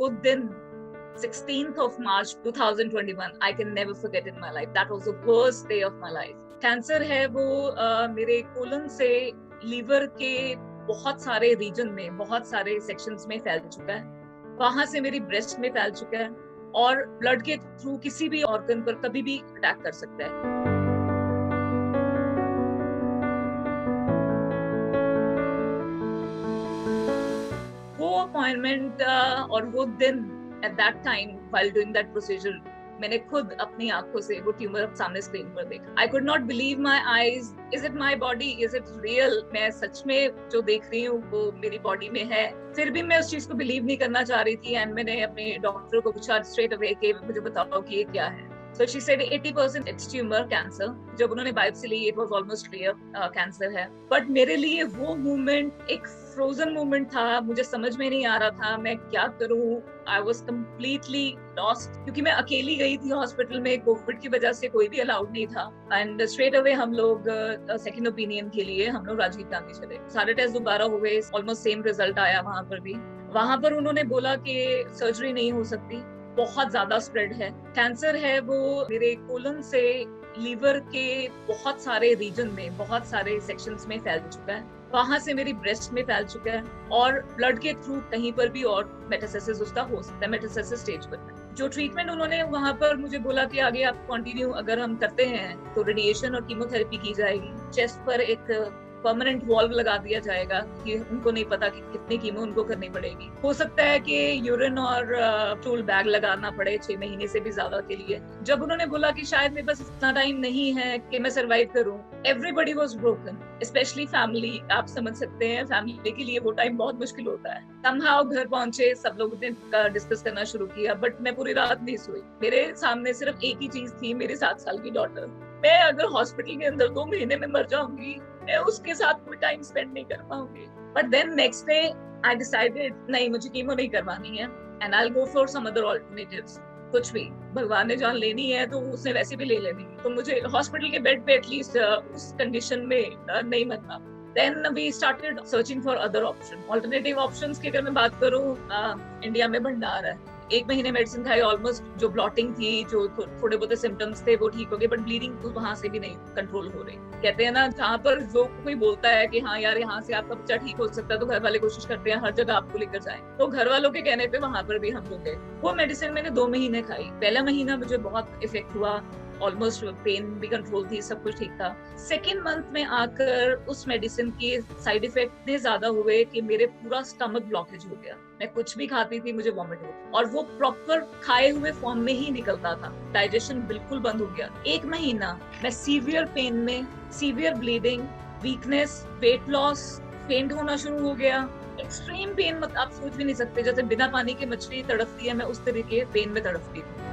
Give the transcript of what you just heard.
वो दिन 16th of March 2021 I can never forget in my life. That was the worst day of my life. Cancer है वो मेरे colon से liver के बहुत सारे रीजन में, बहुत सारे सेक्शंस में फैल चुका है. वहां से मेरी ब्रेस्ट में फैल चुका है और ब्लड के थ्रू किसी भी ऑर्गन पर कभी भी अटैक कर सकता है. वो अपॉइंटमेंट और वो दिन at that time while doing that procedure मैंने खुद अपनी आंखों से वो ट्यूमर सामने स्क्रीन पर देखा. I could not believe my eyes. Is it my body? Is it real? मैं सच में जो देख रही हूँ वो मेरी बॉडी में है. फिर भी मैं उस चीज को बिलीव नहीं करना चाह रही थी एंड मैंने अपने डॉक्टर को पूछा स्ट्रेट अवे कि मुझे बताओ कि ये क्या है. So she said 80% it's tumor cancer. जब उन्होंने बायोप्सी ली it was almost clear cancer है. बट मेरे लिए वो मोमेंट एक फ्रोजन मोमेंट था. मुझे समझ में नहीं आ रहा था मैं क्या करूं. I was completely lost क्योंकि मैं अकेली गई थी हॉस्पिटल में. कोविड की वजह से कोई भी अलाउड नहीं था एंड स्ट्रेट अवे हम लोग सेकंड ओपिनियन के लिए हम लोग राजीव गांधी चले. सारे टेस्ट दोबारा हो गए. ऑलमोस्ट सेम रिजल्ट आया वहां पर भी. वहां पर उन्होंने बोला कि सर्जरी नहीं हो सकती, बहुत ज्यादा स्प्रेड है. कैंसर है वो मेरे कोलन से लीवर के बहुत सारे रीजन में, बहुत सारे सेक्शंस में फैल चुका है. वहां से मेरी ब्रेस्ट में फैल चुका है और ब्लड के थ्रू कहीं पर भी और मेटास्टेसिस उसका हो सकता है. मेटास्टेसिस स्टेज पर जो ट्रीटमेंट उन्होंने वहां पर मुझे बोला कि आगे आप कंटिन्यू अगर हम करते हैं तो रेडिएशन और कीमोथेरेपी की जाएगी. चेस्ट पर एक परमानेंट वॉल्व लगा दिया जाएगा कि उनको नहीं पता कि कितनी कीमो उनको करनी पड़ेगी. हो सकता है कि यूरिन और स्टूल बैग लगाना पड़े 6 महीने से भी ज्यादा के लिए. जब उन्होंने बोला कि शायद मेरे पास इतना टाइम नहीं है कि मैं सरवाइव करूं, everybody was broken, specially family. आप समझ सकते हैं फैमिली के लिए वो टाइम बहुत मुश्किल होता है. समहाउ घर पहुंचे, सब लोग ने डिस्कस करना शुरू किया बट मैं पूरी रात नहीं सोई. मेरे सामने सिर्फ एक ही चीज थी, मेरी 7 साल की डॉटर. मैं अगर हॉस्पिटल के अंदर 2 महीने में मर जाऊंगी, मैं उसके साथ कोई टाइम स्पेंड नहीं कर पाऊंगी. But then next day I decided नहीं, मुझे कीमो नहीं करवानी है and I will go for some other alternatives. कुछ भी भगवान ने जान लेनी है तो उसने वैसे भी ले लेनी है, तो मुझे हॉस्पिटल के बेड पे एटलीस्ट उस कंडीशन में नहीं मरना. Then we started searching for other options. Alternative options की अगर मैं बात करूँ, इंडिया में भंडार है. 1 महीने मेडिसिन खाई, ऑलमोस्ट जो ब्लॉटिंग थी, जो थोड़े बहुत सिम्टम्स थे वो ठीक हो गए बट ब्लीडिंग तो वहां से भी नहीं कंट्रोल हो रही. कहते हैं ना, जहाँ पर जो कोई बोलता है कि हाँ यार यहाँ से आपका बच्चा ठीक हो सकता है तो घर वाले कोशिश करते हैं हर जगह आपको लेकर जाएं. तो घर वालों के कहने पे वहां पर भी हम लोग गए. वो मेडिसिन मैंने 2 महीने खाई. पहला महीना मुझे बहुत इफेक्ट हुआ, ऑलमोस्ट पेन भी कंट्रोल थी, सब कुछ ठीक था. सेकेंड मंथ में आकर उस मेडिसिन के साइड इफेक्ट इतने ज्यादा हुए कि मेरे पूरा स्टमक ब्लॉकेज हो गया. मैं कुछ भी खाती थी मुझे वॉमिट होती और वो प्रॉपर खाए हुए फॉर्म में ही निकलता था. डाइजेशन बिल्कुल बंद हो गया. 1 महीना मैं सीवियर पेन में, severe bleeding, weakness, weight loss, फेंट होना शुरू हो गया. एक्सट्रीम पेन, आप सोच भी नहीं सकते. जैसे बिना पानी के मछली तड़पती है, मैं उस तरीके पेन में तड़पती थी.